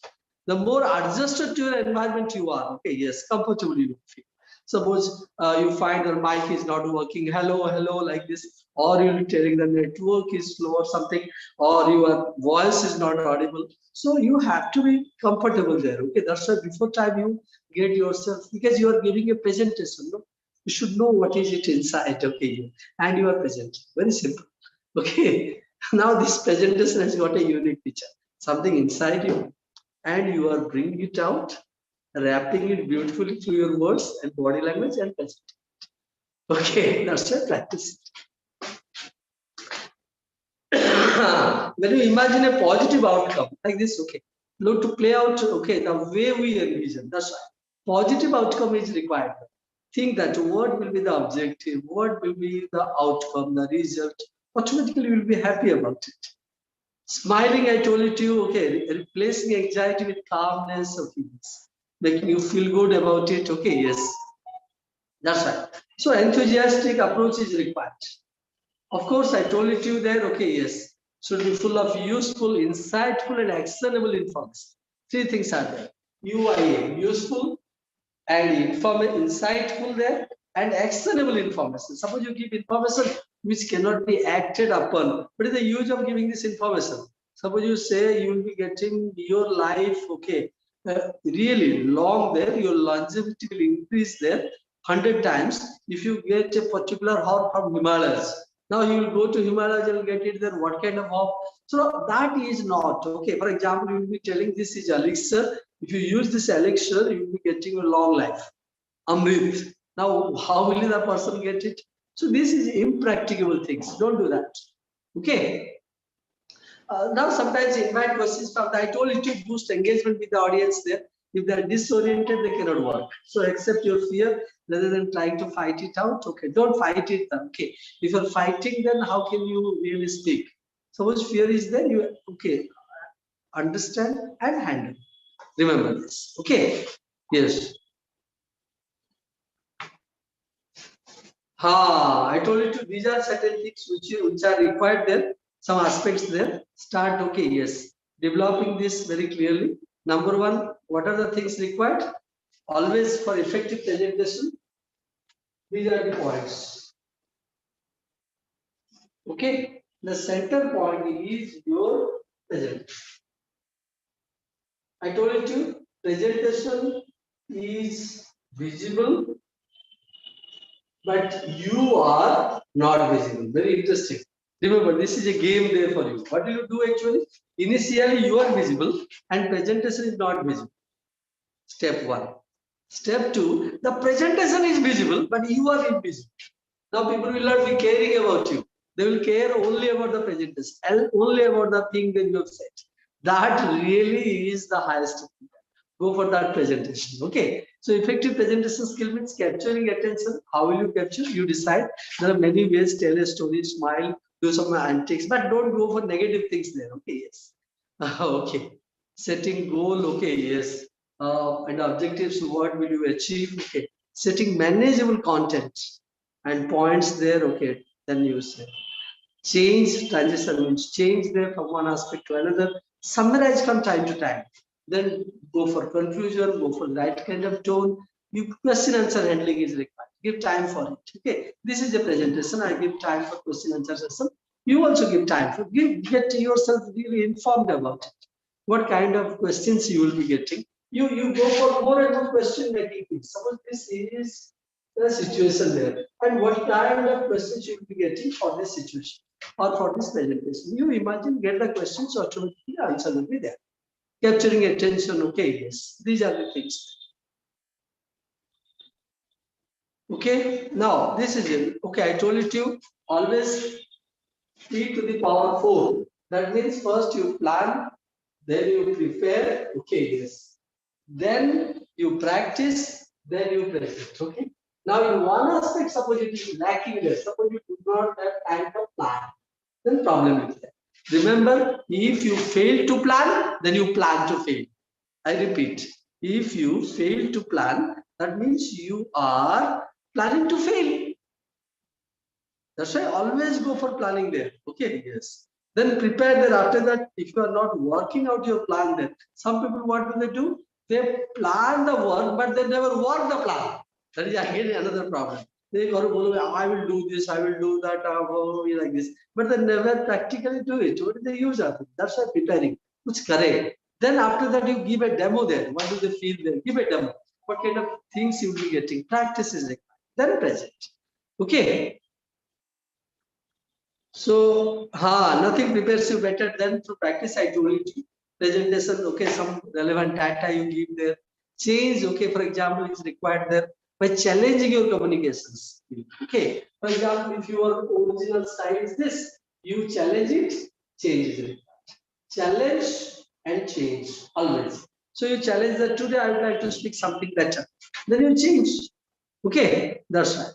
Speaker 2: The more adjusted to your environment you are, okay, yes, comfortable you feel. Suppose you find your mic is not working, hello, hello, like this, or you'll be telling the network is slow or something, or your voice is not audible. So you have to be comfortable there. Okay, that's why before time you get yourself, because you are giving a presentation, no? You should know what is it inside, okay, and you are presenting. Very simple. Okay. Now this presentation has got a unique feature, something inside you, and you are bringing it out, wrapping it beautifully through your words and body language and presenting. Okay, that's your practice. When you imagine a positive outcome like this, okay, look to play out, okay, the way we envision. That's why positive outcome is required. Think that what will be the objective, what will be the outcome, the result. Automatically, you will be happy about it. Smiling, I told it to you, okay, replacing anxiety with calmness, okay, yes. Making you feel good about it, okay, yes. That's right. So enthusiastic approach is required. Of course, I told it to you there, okay, yes. Should be full of useful, insightful, and actionable information. Three things are there. UIA, useful and insightful there, and actionable information. Suppose you give information which cannot be acted upon. What is the use of giving this information? Suppose you say you will be getting your life, okay, really long there, your longevity will increase there 100 times if you get a particular herb from Himalayas. Now you will go to Himalayas and get it there. What kind of herb? So that is not okay. For example, you will be telling this is elixir. If you use this elixir, you will be getting a long life. Amrit. Now, how will the person get it? So this is impracticable things. Don't do that. Okay. Now, sometimes invite questions from the, I told you to boost engagement with the audience there. If they are disoriented, they cannot work. So accept your fear rather than trying to fight it out. Okay, don't fight it. Okay, if you're fighting, then how can you really speak? Suppose fear is there, you okay, understand and handle. Remember this. Okay. Yes. I told you to, these are certain things which are required there. Some aspects there. Start, okay, yes. Developing this very clearly. Number one, what are the things required? Always for effective presentation. These are the points. Okay. The center point is your presentation. I told you to, presentation is visible, but you are not visible. Very interesting. Remember, this is a game there for you. What do you do actually? Initially, you are visible and presentation is not visible. Step one. Step two, the presentation is visible, but you are invisible. Now, people will not be caring about you. They will care only about the presentation and only about the thing that you have said. That really is the highest. Go for that presentation. Okay. So effective presentation skill means capturing attention. How will you capture? You decide. There are many ways. Tell a story, smile, do some antics, but don't go for negative things there. Okay. Yes. Okay. Setting goal. Okay. Yes. And objectives. What will you achieve? Okay. Setting manageable content. and points there, okay, then you say. Change, transition means change there from one aspect to another, summarize from time to time, then go for conclusion, go for the right kind of tone. You question answer handling is required. Give time for it. Okay, this is the presentation. I give time for question answer session. You also give time for get yourself really informed about it. What kind of questions you will be getting? You go for more and more question making things. Suppose this is the situation there, and what kind of questions you will be getting for this situation or for this presentation. You imagine, get the questions, automatically answer will be there. Capturing attention, okay, yes, these are the things. Okay, now this is it. Okay, I told it to you, always P to the power 4. That means first you plan, then you prepare, okay, yes. Then you practice, then you present, okay. Now in one aspect, suppose it is lacking there, suppose you do not have time to plan, then problem is there. Remember, if you fail to plan, then you plan to fail. I repeat, if you fail to plan, that means you are planning to fail. That's why always go for planning there. Okay, yes. Then prepare there. After that, if you are not working out your plan there, some people, what do they do? They plan the work, but they never work the plan. That is again another problem. They go, I will do this, I will do that, like this, but they never practically do it. What do they use of it? That's why preparing. Which correct. Then after that, you give a demo there. What do they feel there? Give a demo. What kind of things you will be getting? Practice is required. Then present. Okay. So, nothing prepares you better than to practice. I told you presentation. Okay, some relevant data you give there. Change. Okay, for example, is required there by challenging your communications. Okay, for example, if your original style is this, you challenge it, change is required. Challenge and change always. So you challenge that today I would like to speak something better. Then you change. Okay, that's right.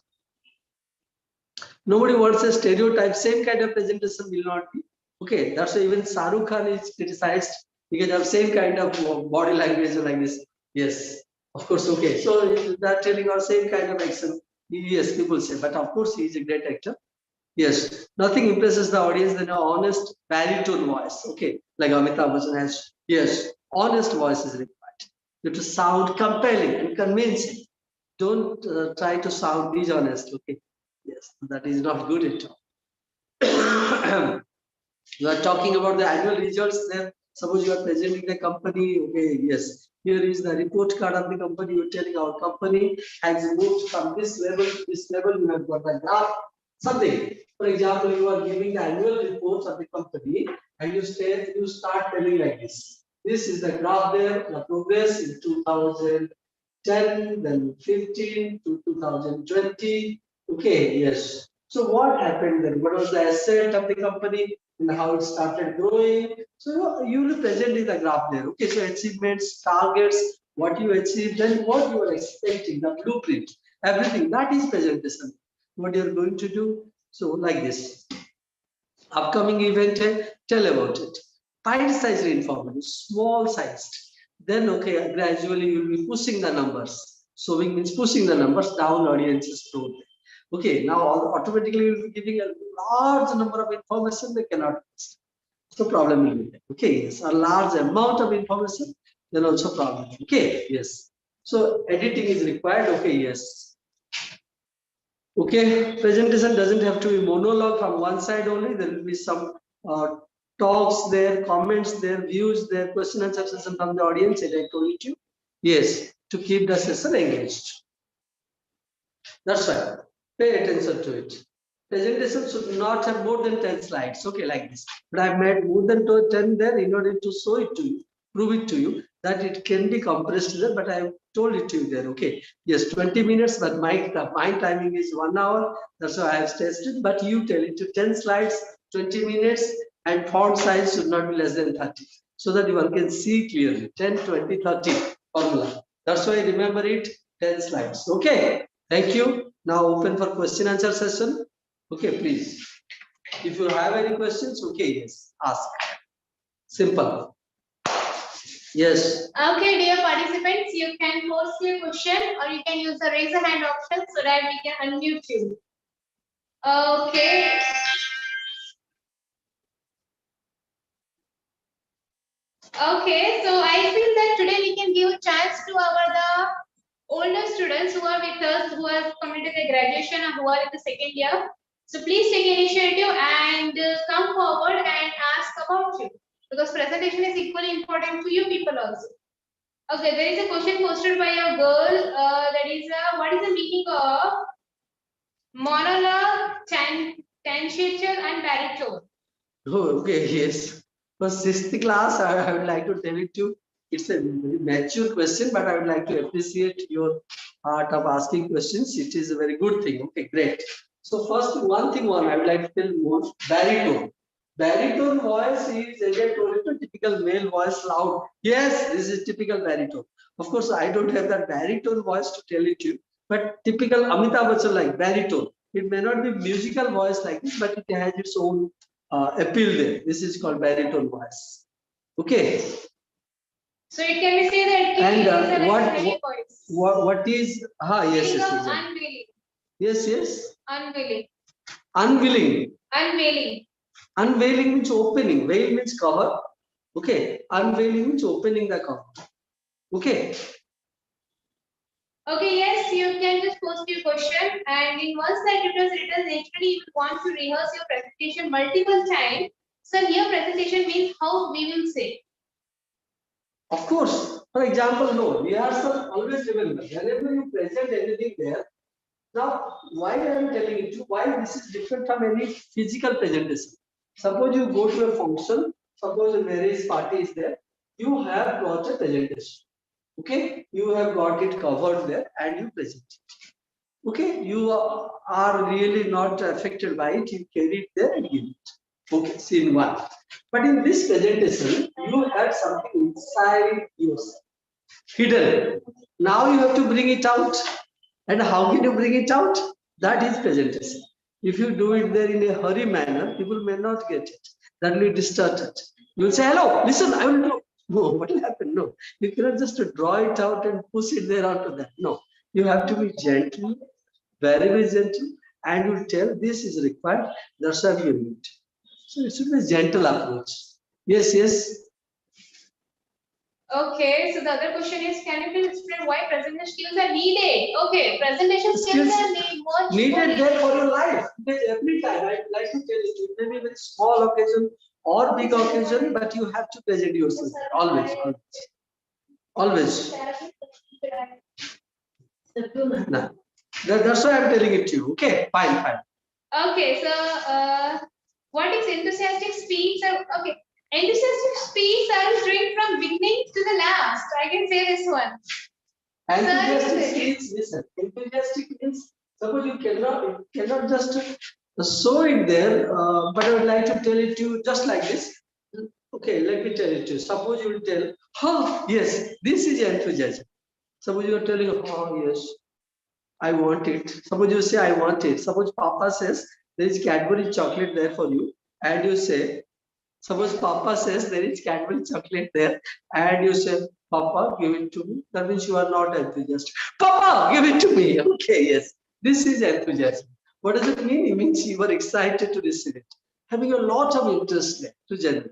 Speaker 2: Nobody wants a stereotype. Same kind of presentation will not be. Okay, that's why even Shahrukh Khan is criticized because of same kind of body language like this. Yes, of course. Okay, so that telling our same kind of action. Yes, people say, but of course he is a great actor. Yes, nothing impresses the audience than an honest baritone voice. Okay, like Amitabh Bachchan has. Yes, honest voice is required. You have to sound compelling and convincing. Don't try to sound dishonest. Okay. Yes, that is not good at all. You are talking about the annual results there. Suppose you are presenting the company. Okay, yes. Here is the report card of the company. You're telling our company has moved from this level to this level. You have got the graph. Something. For example, you are giving the annual reports of the company, and you start telling like this. This is the graph there, the progress in 2010, then 15 to 2020. Okay, yes. So what happened then? What was the asset of the company and how it started growing? So you will present in the graph there. Okay, so achievements, targets, what you achieved, and what you are expecting, the blueprint, everything. That is presentation. What you are going to do. So like this. Upcoming event, tell about it. Bite-sized information, small sized. Then okay, gradually you will be pushing the numbers. Showing means pushing the numbers down, audiences growth. Okay, now automatically you'll be giving a large number of information they cannot understand. So problem will be there. Okay, yes, a large amount of information, then also problem. Okay, yes. So editing is required. Okay, yes. Okay, presentation doesn't have to be monologue from one side only. There will be some talks there, comments there, views there, question and answer session from the audience. And I told you, yes, to keep the session engaged. That's right. Pay attention to it. Presentation should not have more than 10 slides. Okay, like this. But I've made more than 10 there in order to show it to you, prove it to you that it can be compressed there, but I've told it to you there. Okay. Yes, 20 minutes, but my timing is 1 hour. That's why I have tested. But you tell it to 10 slides, 20 minutes, and font size should not be less than 30. So that you can see clearly. 10, 20, 30 formula. That's why remember it, 10 slides. Okay. Thank you. Now open for question answer session. Okay, please. If you have any questions, okay, yes, ask. Simple. Yes.
Speaker 1: Okay, dear participants, you can post your question or you can use the raise a hand option so that we can unmute you. Okay. Okay, so I feel that today we can give a chance to the older students who are with us, who have completed their graduation or who are in the second year. So please take initiative and come forward and ask about you, because presentation is equally important to you people also. Okay, there is a question posted by a girl. That is, what is the meaning of monologue, tangential, and baritone?
Speaker 2: Oh, okay, yes. For sixth class, I would like to tell it to. It's a very mature question, but I would like to appreciate your art of asking questions. It is a very good thing. Okay, great. So first, one I would like to tell more baritone. Baritone voice is, as I told you, typical male voice, loud. Yes, this is typical baritone. Of course, I don't have that baritone voice to tell it to you, but typical Amitabh Bachchan like baritone. It may not be musical voice like this, but it has its own appeal there. This is called baritone voice. Okay.
Speaker 1: So it can be said that
Speaker 2: And
Speaker 1: it is a like heavy voice.
Speaker 2: what is yes,
Speaker 1: Meaning
Speaker 2: yes,
Speaker 1: of
Speaker 2: exactly.
Speaker 1: unwilling.
Speaker 2: Yes, yes.
Speaker 1: Unwilling.
Speaker 2: Unwilling.
Speaker 1: Unveiling.
Speaker 2: Unveiling means opening. Veil means cover. Okay. Unveiling means opening the cover. Okay.
Speaker 1: Okay, yes, you can just post your question, and in once that it was written, naturally you want to rehearse your presentation multiple times. So here presentation means how we will say.
Speaker 2: Of course. For example, no rehearsal. Always remember whenever you present anything there. Now, why I am telling it to you? Why this is different from any physical presentation? Suppose you go to a function. Suppose a various party is there. You have got a presentation. Okay, you have got it covered there, and you present it. Okay, you are really not affected by it. You carry it there and give it. Okay, scene one. But in this presentation, you have something inside yourself, hidden. Now you have to bring it out. And how can you bring it out? That is presentation. If you do it there in a hurry manner, people may not get it. That will be distorted. You will say, hello, listen, I will do. No, what will happen? No. You cannot just draw it out and push it there onto that. No. You have to be gentle, very, very gentle, and you tell this is required. That's how you need. So it should be a gentle approach. Yes, yes.
Speaker 1: Okay, so the other question is, can you please explain why presentation skills are needed? Okay, presentation skills are
Speaker 2: needed there for your life. Because every time I like to tell you, it may be a very small occasion or big occasion, but you have to present yourself always, always. No. That's why I'm telling it to you. Okay, fine, fine.
Speaker 1: Okay, so what is enthusiastic speech? Okay, enthusiastic speech I will doing from beginning to the last. I can say this one.
Speaker 2: Enthusiastic speech, listen. Enthusiastic means suppose you cannot just show it there, but I would like to tell it to you just like this. Okay, let me tell it to you. Suppose you will tell, oh yes, this is enthusiasm. Suppose you are telling, oh yes, I want it. Suppose you say, I want it. Suppose Papa says, there is Cadbury chocolate there for you. And you say, suppose Papa says, there is Cadbury chocolate there. And you say, Papa, give it to me. That means you are not enthusiastic. Papa, give it to me. Okay, yes. This is enthusiasm. What does it mean? It means you are excited to receive it. Having a lot of interest there to generate.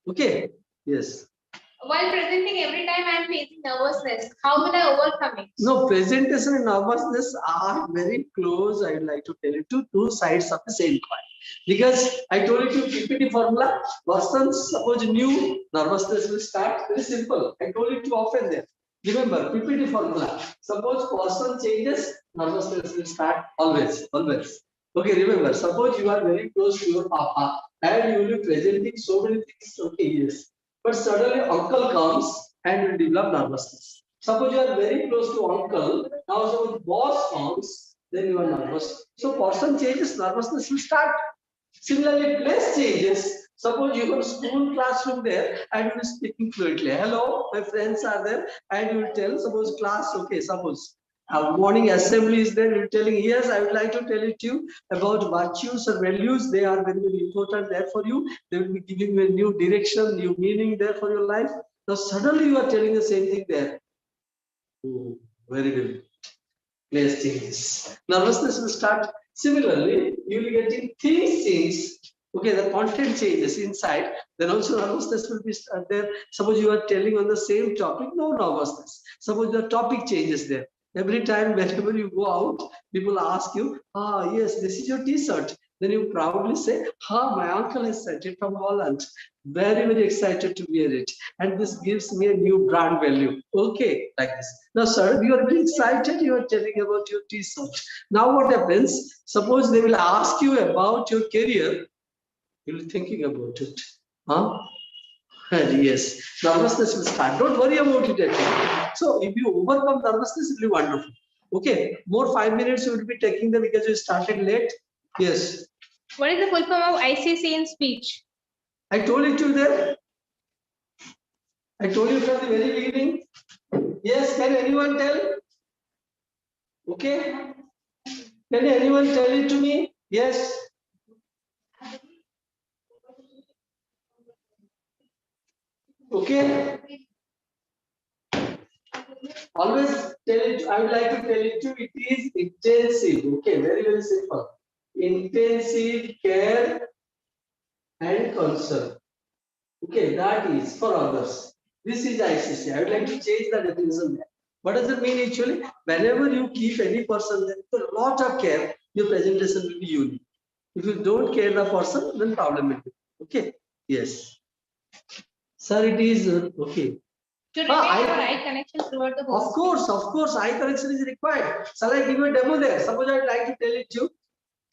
Speaker 2: Okay, yes.
Speaker 1: While presenting every time I am facing nervousness, how will I overcome it?
Speaker 2: No, presentation and nervousness are very close. I would like to tell you two sides of the same coin. Because I told you PPT formula, person suppose new nervousness will start. Very simple. I told it too often there. Remember PPT formula. Suppose person changes, nervousness will start always, always. Okay, remember. Suppose you are very close to your papa and you will be presenting so many things. Okay, yes. But suddenly uncle comes and will develop nervousness. Suppose you are very close to uncle, now suppose boss comes, then you are nervous. So person changes, nervousness will start. Similarly, place changes. Suppose you have school classroom there and you are speaking fluently. Hello, my friends are there, and you will tell, suppose class, okay, suppose morning assembly is there, you're telling, yes, I would like to tell it to you about virtues or values. They are very, very important there for you. They will be giving you a new direction, new meaning there for your life. Now suddenly you are telling the same thing there. Oh, very difficult. Place changes. Nervousness will start. Similarly, you will getting things change. Okay, the content changes inside. Then also nervousness will be there. Suppose you are telling on the same topic, no nervousness. Suppose the topic changes there. Every time whenever you go out, people ask you, ah, yes, this is your T-shirt. Then you proudly say, ah, my uncle has sent it from Holland. Very, very excited to wear it. And this gives me a new brand value. Okay, like this. Now, sir, you are very excited. You are telling about your T-shirt. Now, what happens? Suppose they will ask you about your career. You'll be thinking about it. Huh? And yes, nervousness will start. Don't worry about it actually. So if you overcome nervousness, it will be wonderful. Okay, more 5 minutes you will be taking them because you started late. Yes.
Speaker 1: What is the full form of ICC in speech?
Speaker 2: I told it to you there. I told you from the very beginning. Yes, can anyone tell? Okay. Can anyone tell it to me? Yes. Okay. Always tell it, I would like to tell it to you, it is intensive. Okay, very, very simple. Intensive care and concern. Okay, that is for others. This is ICC. I would like to change the definition there. What does it mean actually? Whenever you keep any person there with a lot of care, your presentation will be unique. If you don't care the person, then problem will be. Okay. Yes. Sir, it is okay.
Speaker 1: To retain your eye connection throughout the whole.
Speaker 2: Of course, eye connection is required. Shall I give you a demo there? Suppose I would like to tell it to you.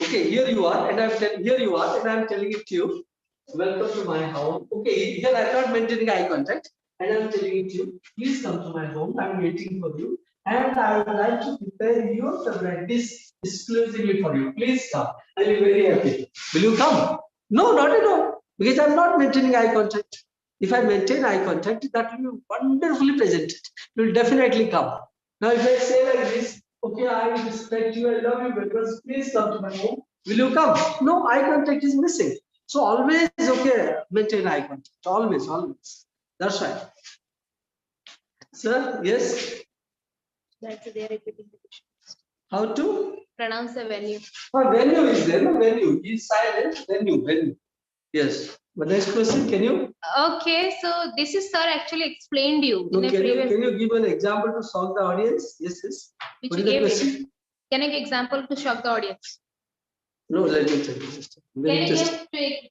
Speaker 2: Okay, here you are, and I'm telling it to you. Welcome to my home. Okay, here I'm not maintaining eye contact, and I'm telling it to you. Please come to my home. I'm waiting for you, and I would like to prepare your favorite dish exclusively for you. Please come. I'll be very happy. Will you come? No, not at all, because I'm not maintaining eye contact. If I maintain eye contact, that will be wonderfully presented. You will definitely come. Now, if I say like this, okay, I respect you, I love you, because please come to my home. Will you come? No, eye contact is missing. So always, okay, maintain eye contact. Always, always. That's right. Sir, yes?
Speaker 1: That's their repeating the question.
Speaker 2: How to?
Speaker 1: Pronounce the venue.
Speaker 2: Venue is there, no venue. Is silent, venue. Yes. But next question, can you?
Speaker 1: Okay, so this is sir actually explained you
Speaker 2: No,
Speaker 1: in the previous.
Speaker 2: can you give an example to shock the audience? Yes.
Speaker 1: Which
Speaker 2: What
Speaker 1: you
Speaker 2: is the
Speaker 1: gave
Speaker 2: question?
Speaker 1: me. Can I give example to shock the audience?
Speaker 2: No, let me tell you. Very interesting.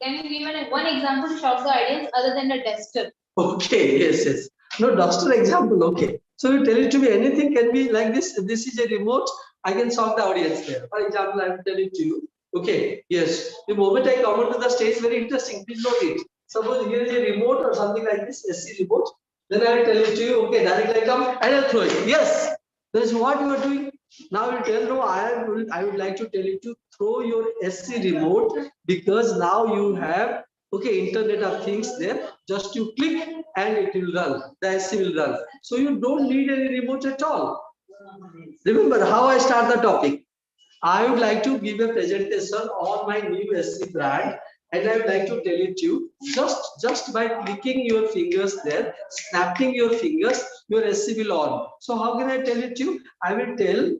Speaker 1: Can you give one example to shock the audience other than the duster?
Speaker 2: Okay, yes. No, duster example, okay. So you tell it to me, anything can be like this. If this is a remote, I can shock the audience there. For example, I will tell it to you. Okay, yes. The moment I come onto the stage, very interesting. Please note it. Suppose here is a remote or something like this, SC remote. Then I will tell it to you, okay, directly I come and I'll throw it. Yes. That is what you are doing. Now you tell, no, I would like to tell you to throw your SC remote, because now you have, okay, Internet of Things there. Just you click and it will run. The SC will run. So you don't need any remote at all. Remember how I start the topic. I would like to give a presentation on my new SC brand, and I would like to tell it to you, just by clicking your fingers there, snapping your fingers, your SC will on. So how can I tell it to you? I will tell.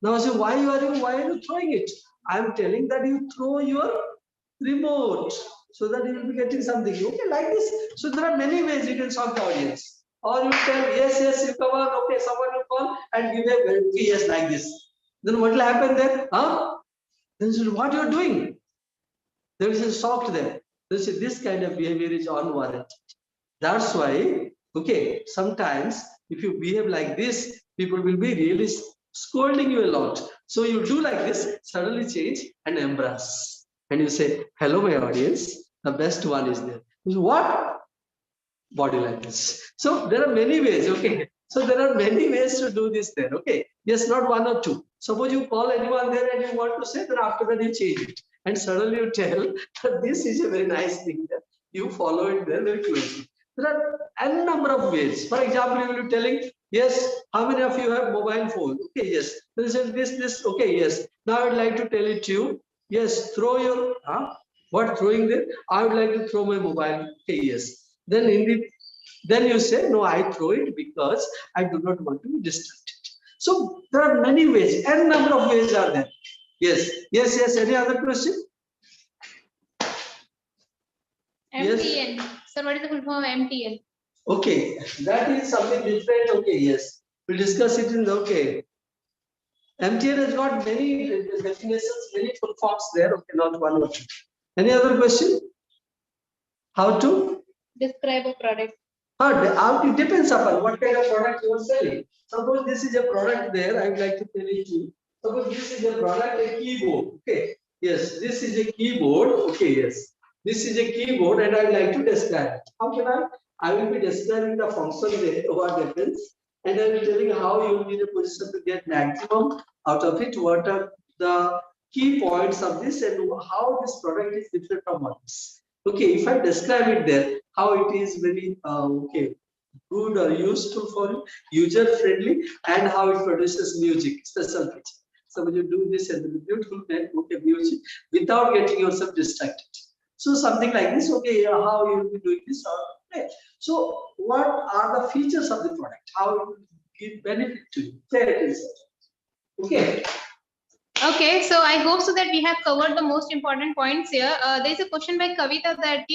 Speaker 2: Now say, why are you throwing it? I am telling that you throw your remote so that you will be getting something. Okay, like this. So there are many ways you can shock the audience. Or you tell, yes, you come on, okay, someone will call and give a yes like this. Then what will happen then? Huh? Then what you are doing? There is a shock there. This kind of behavior is unwarranted. That's why, okay, sometimes if you behave like this, people will be really scolding you a lot. So you do like this, suddenly change and embrace. And you say, hello, my audience. The best one is there. What? Body language. So there are many ways, okay. So there are many ways to do this there, okay. Yes, not one or two. Suppose you call anyone there and you want to say, then after that you change it. And suddenly you tell that this is a very nice thing there. You follow it there very closely. There are a number of ways. For example, you will be telling, yes, how many of you have mobile phone? Okay, yes. This, okay, yes. Now I would like to tell it to you. Yes, throw your, what throwing there? I would like to throw my mobile. Okay, yes. Then you say, no, I throw it because I do not want to be distracted. So there are many ways, n number of ways are there. Yes, yes, yes. Any other question?
Speaker 1: MTN. Sir, what is the full form of MTN?
Speaker 2: Okay, that is something different. Okay, yes. We'll discuss it in the okay. MTN has got many definitions, many full forms there. Okay, not one or two. Any other question? How to?
Speaker 1: Describe a product.
Speaker 2: It depends upon what kind of product you are selling. Suppose this is a product there, I would like to tell it to you. Suppose this is a product, a keyboard. Okay. Yes, this is a keyboard. Okay, yes. This is a keyboard and I would like to describe it. How can I? I will be describing the function there, what happens, and I will be telling how you will be in a position to get maximum out of it, what are the key points of this and how this product is different from others. Okay, if I describe it there, how it is very okay, good or useful for you, user friendly, and how it produces music, special feature. So when you do this and the beautiful okay, music without getting yourself distracted. So something like this, okay, how you will be doing this or okay. So what are the features of the product? How it will give benefit to you? There it is. Okay.
Speaker 1: Okay, so I hope so that we have covered the most important points here. There is a question by Kavita that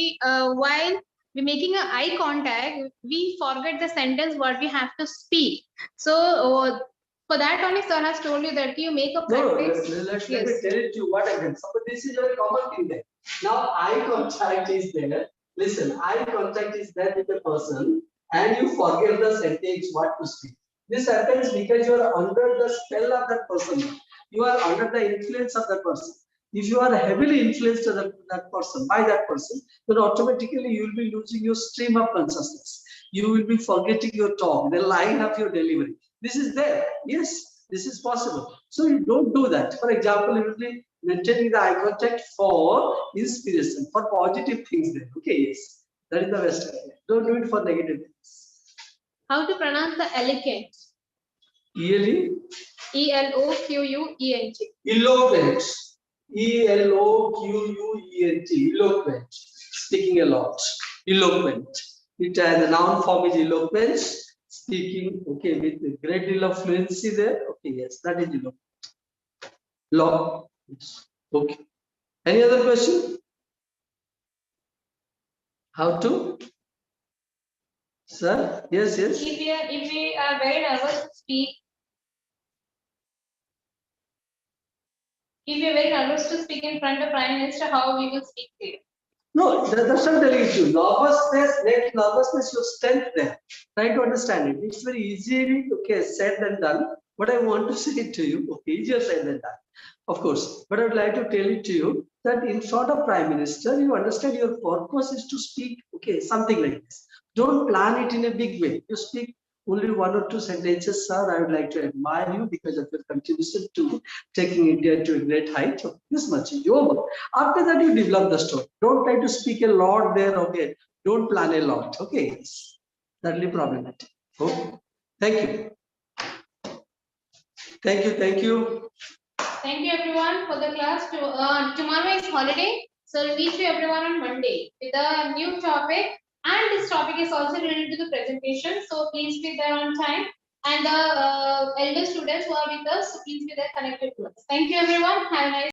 Speaker 1: while we're making an eye contact, we forget the sentence what we have to speak. So for that only sir has told you that you make a practice.
Speaker 2: Let
Speaker 1: Yes.
Speaker 2: me tell it to you what happens. Suppose this is a very common thing there. Now eye contact is there. Listen, eye contact is there with the person and you forget the sentence what to speak. This happens because you are under the spell of that person. You are under the influence of that person. If you are heavily influenced by that person, then automatically you will be losing your stream of consciousness. You will be forgetting your talk, the line of your delivery. This is there. Yes, this is possible. So you don't do that. For example, you will be maintaining the eye contact for inspiration, for positive things there. Okay, yes. That is the best idea. Don't do it for negative things.
Speaker 1: How to pronounce the elegant?
Speaker 2: Really?
Speaker 1: ELOQUENT.
Speaker 2: Eloquent. ELOQUENT. Eloquent. Speaking a lot. Eloquent. It the noun form is eloquent. Speaking, okay, with a great deal of fluency there. Okay, yes, that is eloquent. Law. Okay. Any other question? How to? Sir? Yes, yes.
Speaker 1: If we are very nervous to speak, if we are very nervous to speak in front of Prime Minister, how we will speak there?
Speaker 2: No, that's not telling you. Nervousness, your strength there. Try to understand it. It's very easily okay said and done. But I want to say it to you. Okay, easier said than done. Of course. But I would like to tell it to you that in front of Prime Minister, you understand your purpose is to speak. Okay, something like this. Don't plan it in a big way. You speak only one or two sentences, sir. I would like to admire you because of your contribution to taking India to a great height. This much is over. After that, you develop the story. Don't try to speak a lot there. Okay. Don't plan a lot. Okay. That'll be problematic. Okay. Thank you. Thank you. Thank you.
Speaker 1: Thank you everyone for the class. Tomorrow is holiday, so we'll meet you everyone on Monday with a new topic. And this topic is also related to the presentation, so please be there on time. And the elder students who are with us, so please be there connected to us. Thank you everyone. Have a nice